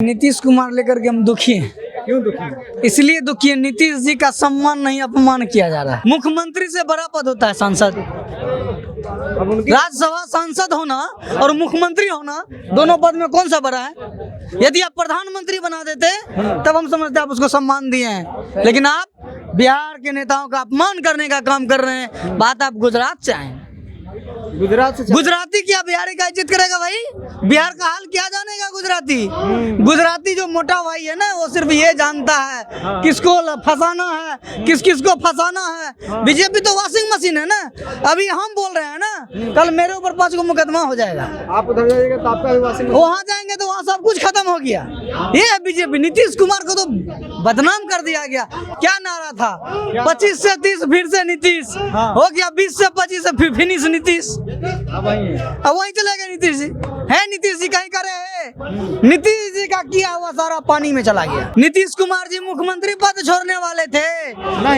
नीतीश कुमार लेकर के हम दुखी हैं। क्यों दुखी हैं? इसलिए दुखी है, नीतीश जी का सम्मान नहीं अपमान किया जा रहा है। मुख्यमंत्री से बड़ा पद होता है सांसद। अब उनकी राज्यसभा सांसद होना और मुख्यमंत्री होना, दोनों पद में कौन सा बड़ा है? यदि आप प्रधानमंत्री बना देते तब हम समझते आप उसको सम्मान दिए हैं, लेकिन आप बिहार के नेताओं का अपमान करने का काम कर रहे हैं। बात आप गुजरात से आए, गुजरात से गुजराती क्या बिहारी का इज्जत करेगा भाई? बिहार का हाल क्या जानेगा गुजराती? गुजराती जो मोटा भाई है ना, वो सिर्फ ये जानता है किसको फंसाना है, किस किस को फंसाना है। बीजेपी तो वॉशिंग मशीन है ना। अभी हम बोल रहे हैं ना, कल मेरे ऊपर 5 को मुकदमा हो जाएगा। आप उधर जाइएगा तो आपका भी वासिंग वहाँ जाएंगे तो वहाँ सब कुछ खत्म हो गया। ये है बीजेपी। नीतीश कुमार को तो बदनाम कर दिया गया। क्या नारा था? 25 से 30 फिर से नीतीश हो गया, 20 से 25 से फिनिश नीतीश। अब वहीं चले गए नीतीश जी। है नीतीश जी कहीं करे है? नीतीश जी का किया हुआ सारा पानी में चला गया। नीतीश कुमार जी मुख्यमंत्री पद छोड़ने वाले थे,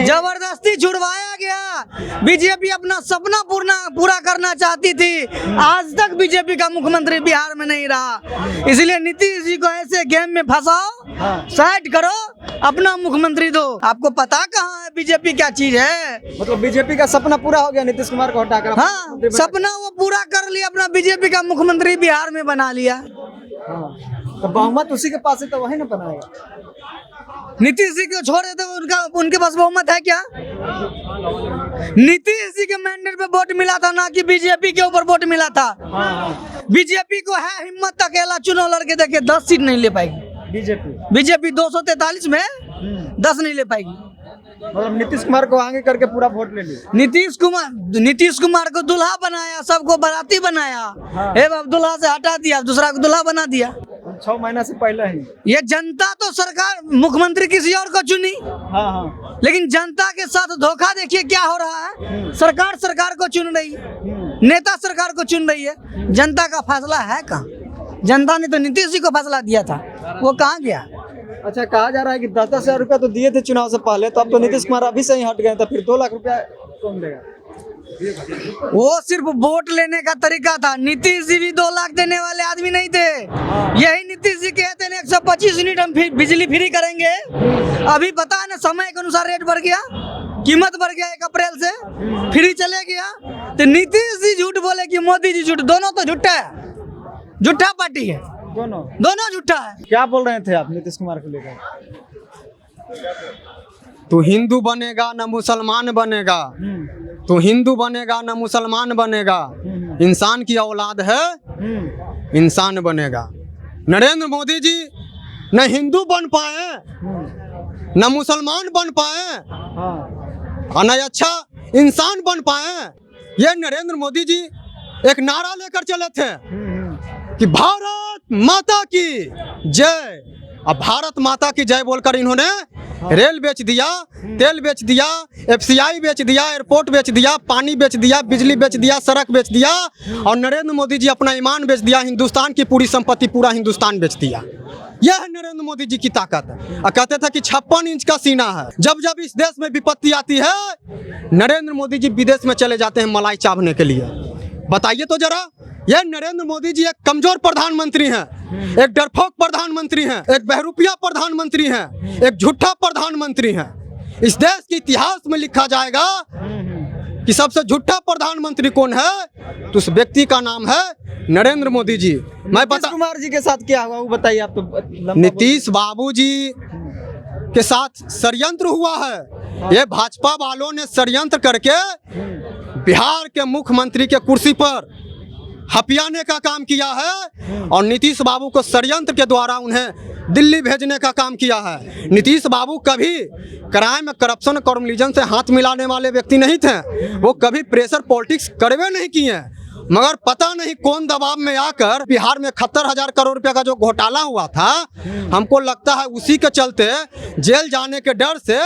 जबरदस्ती छुड़वाया गया। बीजेपी अपना सपना पूरा करना चाहती थी। आज तक बीजेपी का मुख्यमंत्री बिहार में नहीं रहा। इसलिए नीतीश जी को ऐसे गेम में फंसाओ, साइड करो, अपना मुख्यमंत्री दो। आपको पता कहाँ है बीजेपी क्या चीज है? मतलब बीजेपी का सपना पूरा हो गया नीतीश कुमार को हटाकर। हाँ, सपना वो पूरा कर लिया, अपना बीजेपी का मुख्यमंत्री बिहार में बना लिया। तो बहुमत उसी के पास है तो वही ना बनाएगा। नीतीश जी को छोड़ देते उनके पास बहुमत है क्या? नीतीश जी के मैंडेट पे वोट मिला था, ना कि बीजेपी के ऊपर वोट मिला था। बीजेपी को है हिम्मत, अकेला चुनाव लड़के देखिए 10 सीट नहीं ले पाएगी। बीजेपी 243 में 10 नहीं ले पाएगी। मतलब नीतीश कुमार को आगे करके पूरा वोट ले लिया। नीतीश कुमार को दुल्हा बनाया, सबको बाराती बनाया। हे बाप, दुल्हा से हटा दिया, दूसरा को दुल्हा बना दिया। 6 महीना से पहले ही ये जनता तो सरकार मुख्यमंत्री किसी और को चुनी, लेकिन जनता के साथ धोखा देखिए क्या हो रहा है। सरकार को चुन रही है, नेता सरकार को चुन रही है। जनता का फैसला है कहाँ? जनता ने तो नीतीश जी को फैसला दिया था, वो कहाँ गया? अच्छा, कहा जा रहा है कि 10,000 रुपया तो दिए थे चुनाव से पहले, तो अब तो नीतीश कुमार अभी से ही हट गए, तो फिर 2 लाख रुपया कौन देगा? वो सिर्फ वोट लेने का तरीका था। नीतीश जी भी 2 लाख देने वाले आदमी नहीं थे। यही नीतीश जी कहते हैं 125 यूनिट हम बिजली फ्री करेंगे। अभी पता है ना, समय के अनुसार रेट बढ़ गया, कीमत बढ़ गया 1 अप्रैल से, फ्री चले गया। तो नीतीश जी झूठ बोले कि मोदी जी झूठ, दोनों तो झूठा है, झूठा पार्टी है, दोनों झूठा है। क्या बोल रहे थे आप नीतीश कुमार को लेकर? तू हिंदू बनेगा ना मुसलमान बनेगा, तू हिंदू बनेगा ना मुसलमान बनेगा, इंसान की औलाद है, इंसान बनेगा। नरेंद्र मोदी जी न हिंदू बन पाए, न मुसलमान बन पाए, और न अच्छा इंसान बन पाए। ये नरेंद्र मोदी जी एक नारा लेकर चले थे कि भारत माता की जय। अब भारत माता की जय बोलकर इन्होंने रेल बेच दिया, तेल बेच दिया, FCI बेच दिया, एयरपोर्ट बेच दिया, पानी बेच दिया, बिजली बेच दिया, सड़क बेच दिया, और नरेंद्र मोदी जी अपना ईमान बेच दिया। हिंदुस्तान की पूरी संपत्ति, पूरा हिंदुस्तान बेच दिया। यह है नरेंद्र मोदी जी की ताकत। और कहते थे कि 56 इंच का सीना है। जब जब इस देश में विपत्ति आती है, नरेंद्र मोदी जी विदेश में चले जाते हैं मलाई चावने के लिए। बताइए तो जरा, यह नरेंद्र मोदी जी एक कमजोर प्रधानमंत्री हैं, एक डरपोक प्रधानमंत्री हैं, एक बहरूपिया प्रधानमंत्री हैं, एक झूठा प्रधानमंत्री हैं। इस देश के इतिहास में लिखा जाएगा कि सबसे झूठा प्रधानमंत्री कौन है, तो उस व्यक्ति का नाम है नरेंद्र मोदी जी। मैं नीतीश कुमार जी के साथ क्या हुआ वो बताइए आप तो। नीतीश बाबू जी के साथ षड्यंत्र हुआ है। ये भाजपा वालों ने षड्यंत्र करके बिहार के मुख्यमंत्री के कुर्सी पर हथियाने का काम किया है, और नीतीश बाबू को षड्यंत्र के द्वारा उन्हें दिल्ली भेजने का काम किया है। नीतीश बाबू कभी क्राइम, करप्शन, कम्युनलिज्म से हाथ मिलाने वाले व्यक्ति नहीं थे। वो कभी प्रेशर पॉलिटिक्स करवे नहीं किए, मगर पता नहीं कौन दबाव में आकर बिहार में 71,000 करोड़ रुपया का जो घोटाला हुआ था, हमको लगता है उसी के चलते जेल जाने के डर से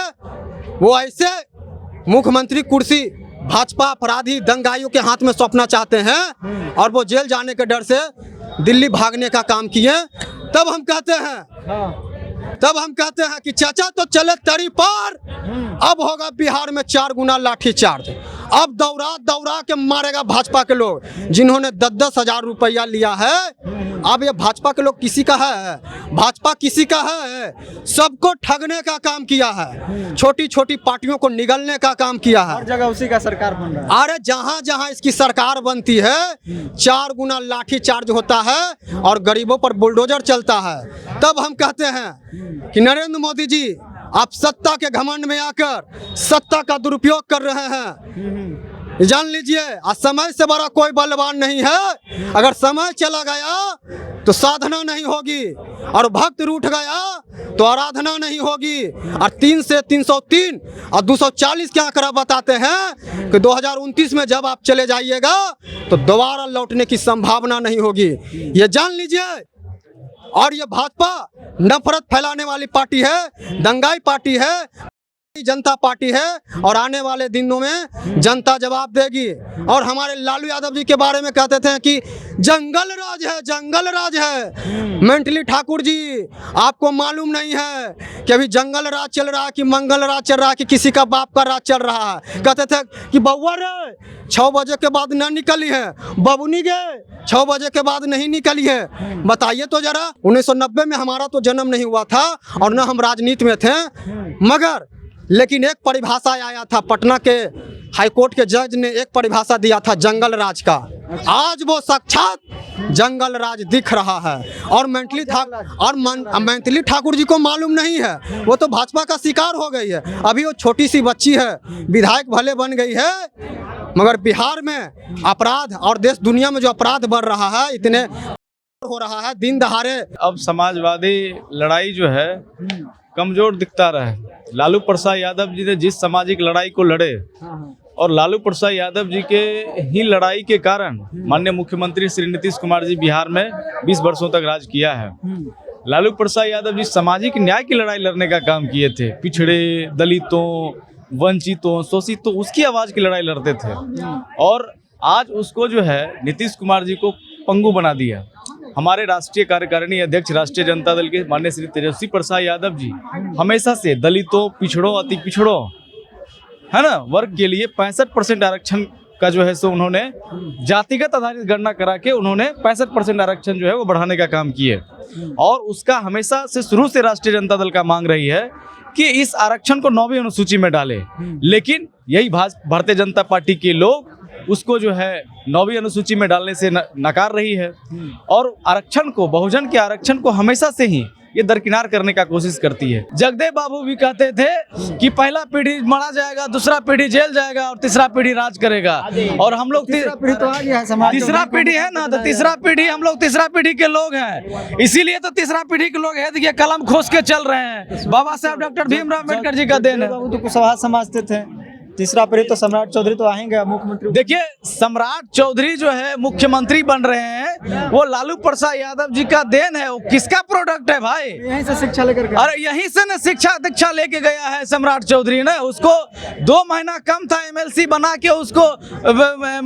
वो ऐसे मुख्यमंत्री कुर्सी भाजपा अपराधी दंगाइयों के हाथ में सौंपना चाहते हैं, और वो जेल जाने के डर से दिल्ली भागने का काम किए। तब हम कहते हैं कि चाचा तो चले तरी पार, अब होगा बिहार में 4 गुना लाठी चार्ज। अब दौड़ा दौड़ा के मारेगा भाजपा के लोग जिन्होंने 10-10 हजार रुपया लिया है। अब ये भाजपा के लोग किसी का है? भाजपा किसी का है? सबको ठगने का काम किया है, छोटी छोटी पार्टियों को निगलने का काम किया है। हर जगह उसी का सरकार बन रहा है। अरे जहाँ जहाँ इसकी सरकार बनती है 4 गुना लाठी चार्ज होता है और गरीबों पर बुलडोजर चलता है। तब हम कहते हैं कि नरेंद्र मोदी जी आप सत्ता के घमंड में आकर सत्ता का दुरुपयोग कर रहे हैं। जान लीजिए आज समय से बड़ा कोई बलवान नहीं है। अगर समय चला गया तो साधना नहीं होगी और भक्त रूठ गया तो आराधना नहीं होगी। और 3 से 303 और 240 के आंकड़ा बताते हैं कि 2029 में जब आप चले जाइएगा तो दोबारा लौटने की संभावना नहीं होगी, ये जान लीजिए। और ये भाजपा नफरत फैलाने वाली पार्टी है, दंगाई पार्टी है, जनता पार्टी है और आने वाले दिनों में जनता जवाब देगी। और हमारे लालू यादव जी के बारे में कहते थे कि जंगल राज है, जंगल राज है। मेंटली ठाकुर जी आपको मालूम नहीं है कि अभी जंगल राज चल रहा है कि मंगल राज चल रहा है कि किसी का बाप का राज चल रहा है। कहते थे कि बउआ रे 6 बजे के बाद न निकली है, बबुनी गए 6 बजे के बाद नहीं निकली है। बताइए तो जरा, 1990 में हमारा तो जन्म नहीं हुआ था और न हम राजनीति में थे, मगर लेकिन एक परिभाषा आया था पटना के हाईकोर्ट के जज ने एक परिभाषा दिया था जंगल राज का। आज वो साक्षात जंगल राज दिख रहा है। और मेंटली ठाकुर जी को मालूम नहीं है, वो तो भाजपा का शिकार हो गई है। अभी वो छोटी सी बच्ची है, विधायक भले बन गई है, मगर बिहार में अपराध और देश दुनिया में जो अपराध बढ़ रहा है इतने हो रहा है दिन दहाड़े। अब समाजवादी लड़ाई जो है कमजोर दिखता रहा है। लालू प्रसाद यादव जी ने जिस सामाजिक लड़ाई को लड़े और लालू प्रसाद यादव जी के ही लड़ाई के कारण माननीय मुख्यमंत्री श्री नीतीश कुमार जी बिहार में 20 वर्षों तक राज किया है। लालू प्रसाद यादव जी सामाजिक न्याय की लड़ाई लड़ने का काम किए थे, पिछड़े, दलितों, वंचितों, शोषितों, उसकी आवाज की लड़ाई लड़ते थे। और आज उसको जो है नीतीश कुमार जी को पंगु बना दिया। हमारे राष्ट्रीय कार्यकारिणी अध्यक्ष राष्ट्रीय जनता दल के माननीय श्री तेजस्वी प्रसाद यादव जी हमेशा से दलितों, पिछड़ों, अति पिछड़ों, है ना, वर्ग के लिए 65% आरक्षण का जो है सो उन्होंने जातिगत आधारित गणना करा के उन्होंने 65% आरक्षण जो है वो बढ़ाने का काम किए। और उसका हमेशा से शुरू से राष्ट्रीय जनता दल का मांग रही है कि इस आरक्षण को 9वीं अनुसूची में डाले। लेकिन यही भारतीय जनता पार्टी के लोग उसको जो है 9वीं अनुसूची में डालने से नकार रही है और आरक्षण को, बहुजन के आरक्षण को हमेशा से ही ये दरकिनार करने का कोशिश करती है। जगदेव बाबू भी कहते थे कि पहला पीढ़ी मारा जाएगा, दूसरा पीढ़ी जेल जाएगा और तीसरा पीढ़ी राज करेगा। और हम लोग तीसरा पीढ़ी तो आ गया है समाज। तीसरा पीढ़ी है ना, तो तीसरा पीढ़ी हम लोग तीसरा पीढ़ी के लोग हैं, इसीलिए तो तीसरा पीढ़ी के लोग है ये कलम खोस के चल रहे हैं। बाबा साहब डॉक्टर भीमराव अम्बेडकर जी का देन है। बाबू तो कुशवाहा समझते थे, तीसरा पीढ़ी तो सम्राट चौधरी तो आएंगे मुख्यमंत्री। देखिए सम्राट चौधरी जो है मुख्यमंत्री बन रहे हैं, वो लालू प्रसाद यादव जी का देन है। वो किसका प्रोडक्ट है भाई? यहीं से शिक्षा लेकर गए। अरे यहीं से ना शिक्षा दीक्षा लेके गया है सम्राट चौधरी ने। उसको 2 महीना कम था, MLC बना के उसको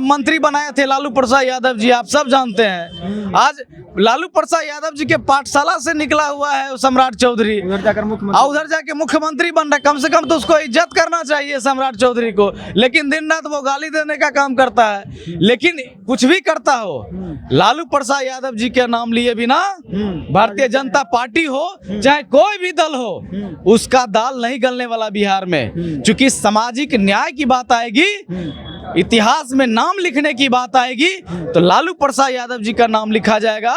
मंत्री बनाए थे लालू प्रसाद यादव जी, आप सब जानते हैं। आज लालू प्रसाद यादव जी के पाठशाला से निकला हुआ है सम्राट चौधरी, उधर जाकर मुख्यमंत्री बन रहा है। कम से कम तो उसको इज्जत करना चाहिए सम्राट चौधरी को, लेकिन दिन रात वो गाली देने का काम करता है। लेकिन कुछ भी करता हो, लालू प्रसाद यादव जी के नाम लिए बिना भारतीय जनता पार्टी हो चाहे कोई भी दल हो, उसका दाल नहीं गलने वाला बिहार में। चूंकि सामाजिक न्याय की बात आएगी, इतिहास में नाम लिखने की बात आएगी, तो लालू प्रसाद यादव जी का नाम लिखा जाएगा,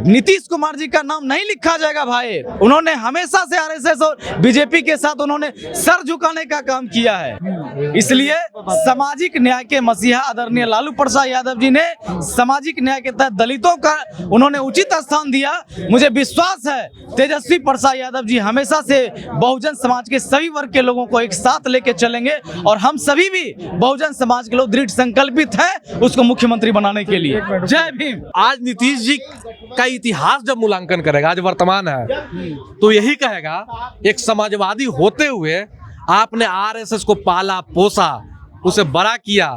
नीतीश कुमार जी का नाम नहीं लिखा जाएगा भाई। उन्होंने हमेशा से RSS और बीजेपी के साथ उन्होंने सर झुकाने का काम किया है। इसलिए सामाजिक न्याय के मसीहा आदरणीय लालू प्रसाद यादव जी ने सामाजिक न्याय के तहत दलितों का उन्होंने उचित स्थान दिया। मुझे विश्वास है तेजस्वी प्रसाद यादव जी हमेशा से बहुजन समाज के सभी वर्ग के लोगों को एक साथ लेके चलेंगे और हम सभी भी बहुजन समाज के लोग दृढ़ संकल्पित हैं उसको मुख्यमंत्री बनाने के लिए। जय भीम। आज नीतीश जी का इतिहास जब मूल्यांकन करेगा, आज वर्तमान है, तो यही कहेगा एक समाजवादी होते हुए आपने RSS को पाला पोसा, उसे बड़ा किया,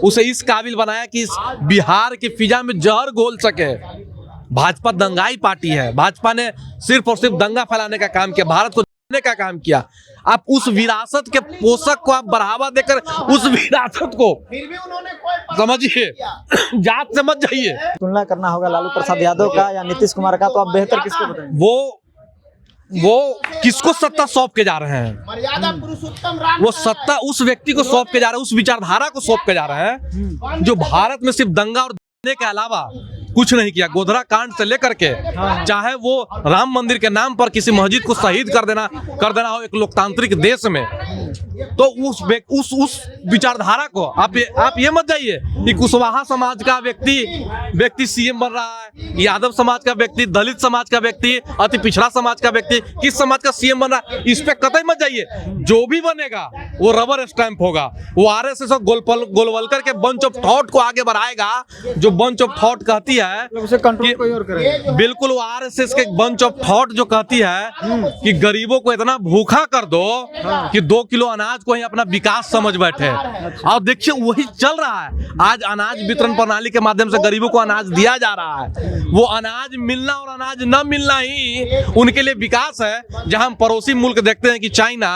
उसे इस काबिल बनाया कि इस बिहार की फिजा में जहर घोल सके। भाजपा दंगाई पार्टी है, भाजपा ने सिर्फ और सिर्फ दंगा फैलाने का काम किया, भारत को का काम किया। आप उस विरासत के पोषक को आप बढ़ावा देकर उस विरासत को समझिए, जात से मत जाइए। तुलना करना होगा लालू प्रसाद यादव का या नीतीश कुमार का, तो आप बेहतर किसको बताएंगे? वो किसको सत्ता सौंप के जा रहे हैं? वो सत्ता उस व्यक्ति को सौंप के जा रहे हैं, उस विचारधारा को सौंप के जा रहे हैं जो भारत में सिर्फ दंगा और दंगे के अलावा कुछ नहीं किया। गोधरा कांड से लेकर के चाहे वो राम मंदिर के नाम पर किसी मस्जिद को शहीद कर देना हो एक लोकतांत्रिक देश में, तो उस विचारधारा को आप ये मत जाइए कि कुशवाहा समाज का व्यक्ति सीएम बन रहा है, यादव समाज का व्यक्ति, दलित समाज का व्यक्ति, अति पिछड़ा समाज का व्यक्ति किस समाज का सीएम बन रहा है, इस पे कतई मत जाइए। जो भी बनेगा वो रबर स्टैंप होगा, वो आरएसएस और गोलवलकर के बंच ऑफ थॉट को आगे बढ़ाएगा। जो बंच ऑफ थॉट कहती है उसे कंट्रोल कोई और करेगा। बिल्कुल, वो आरएसएस के बंच ऑफ थॉट जो कहती है कि गरीबों को इतना भूखा कर दो कि 2 किलो अनाज को ही अपना विकास समझ बैठे। और देखिए वही चल रहा है। आज अनाज वितरण प्रणाली के माध्यम से गरीबों को अनाज दिया जा रहा है। वो अनाज मिलना और अनाज न मिलना ही उनके लिए विकास है। जहां हम पड़ोसी मुल्क देखते हैं कि चाइना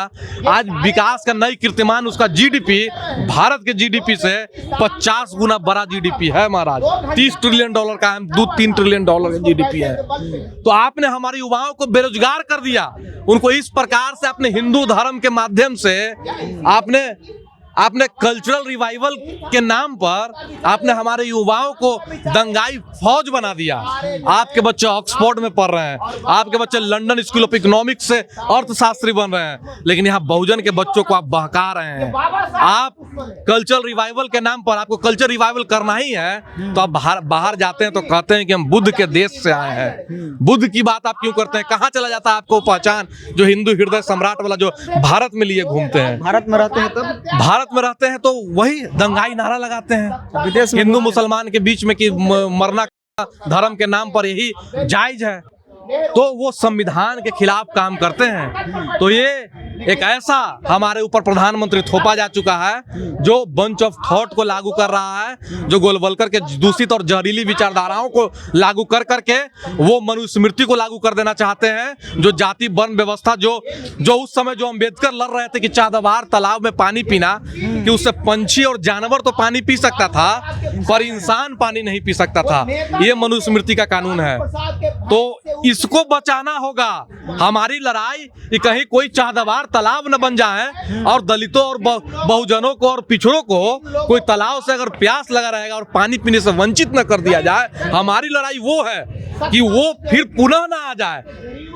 आज विकास का नई कीर्तिमान, उसका जीडीपी भारत के जीडीपी से 50 गुना बड़ा जीडीपी है महाराज। $30 ट्रिलियन का 2-3 ट्रिलियन का जीडीपी है। तो आपने हमारे युवाओं को बेरोजगार कर दिया। उनको इस प्रकार से अपने हिंदू धर्म के माध्यम से आपने कल्चरल रिवाइवल के नाम पर आपने हमारे युवाओं को दंगाई फौज बना दिया। आपके बच्चे ऑक्सफोर्ड में पढ़ रहे हैं, आपके बच्चे लंदन स्कूल ऑफ इकोनॉमिक्स से अर्थशास्त्री बन रहे हैं, लेकिन यहाँ बहुजन के बच्चों को आप बहका रहे हैं। आप कल्चरल रिवाइवल के नाम पर, आपको कल्चर रिवाइवल करना ही है तो आप बाहर जाते हैं तो कहते हैं कि हम बुद्ध के देश से आए हैं। बुद्ध की बात आप क्यों करते हैं? कहाँ चला जाता है आपको पहचान, जो हिंदू हृदय सम्राट वाला जो भारत में लिए घूमते हैं? भारत में रहते हैं तब भारत में रहते हैं तो वही दंगाई नारा लगाते हैं विदेश में हिंदू मुसलमान के बीच में कि मरना धर्म के नाम पर यही जायज है। तो वो संविधान के खिलाफ काम करते हैं। तो ये एक ऐसा हमारे ऊपर प्रधानमंत्री थोपा जा चुका है जो बंच ऑफ थॉट को लागू कर रहा है, जो गोलवलकर के दूषित और जहरीली विचारधाराओं को लागू कर करके वो मनुस्मृति को लागू कर देना चाहते हैं। जो जाति वर्ण व्यवस्था जो उस समय जो अम्बेडकर लड़ रहे थे कि चादवार तालाब में पानी पीना, कि उससे पंछी और जानवर तो पानी पी सकता था पर इंसान पानी नहीं पी सकता था। ये मनुस्मृति का कानून है। तो इसको बचाना होगा। हमारी लड़ाई कि कहीं कोई चादवार तालाब न बन जाए और दलितों और बहुजनों को और पिछड़ों को कोई तालाब से अगर प्यास लगा रहेगा और पानी पीने से वंचित न कर दिया जाए। हमारी लड़ाई वो है कि वो फिर पुनः ना आ जाए।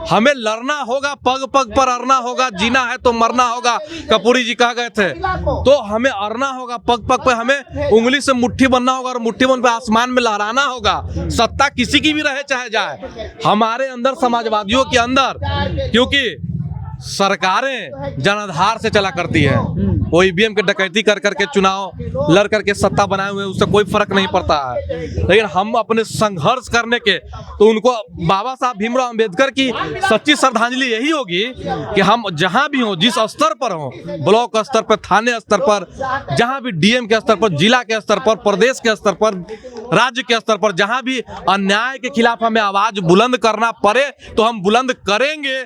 हमें लड़ना होगा, पग पग पर अड़ना होगा, जीना है तो मरना होगा, कपूरी जी कह गए थे। तो हमें अड़ना होगा, पग पग पर हमें उंगली से मुट्ठी बनना होगा और मुट्ठी बन पे आसमान में लहराना होगा। सत्ता किसी की भी रहे चाहे जाए, हमारे अंदर समाजवादियों के अंदर, क्योंकि सरकारें जनाधार से चला करती है। वो ईवीएम के डकैती कर करके चुनाव लड़ करके सत्ता बनाए हुए, उससे कोई फर्क नहीं पड़ता है। लेकिन हम अपने संघर्ष करने के, तो उनको बाबा साहब भीमराव अंबेडकर की सच्ची श्रद्धांजलि यही होगी कि हम जहां भी हो, जिस स्तर पर हो, ब्लॉक स्तर पर, थाने स्तर पर, जहां भी डीएम के स्तर पर, जिला के स्तर पर, प्रदेश के स्तर पर, राज्य के स्तर पर, जहां भी अन्याय के खिलाफ हमें आवाज बुलंद करना पड़े तो हम बुलंद करेंगे।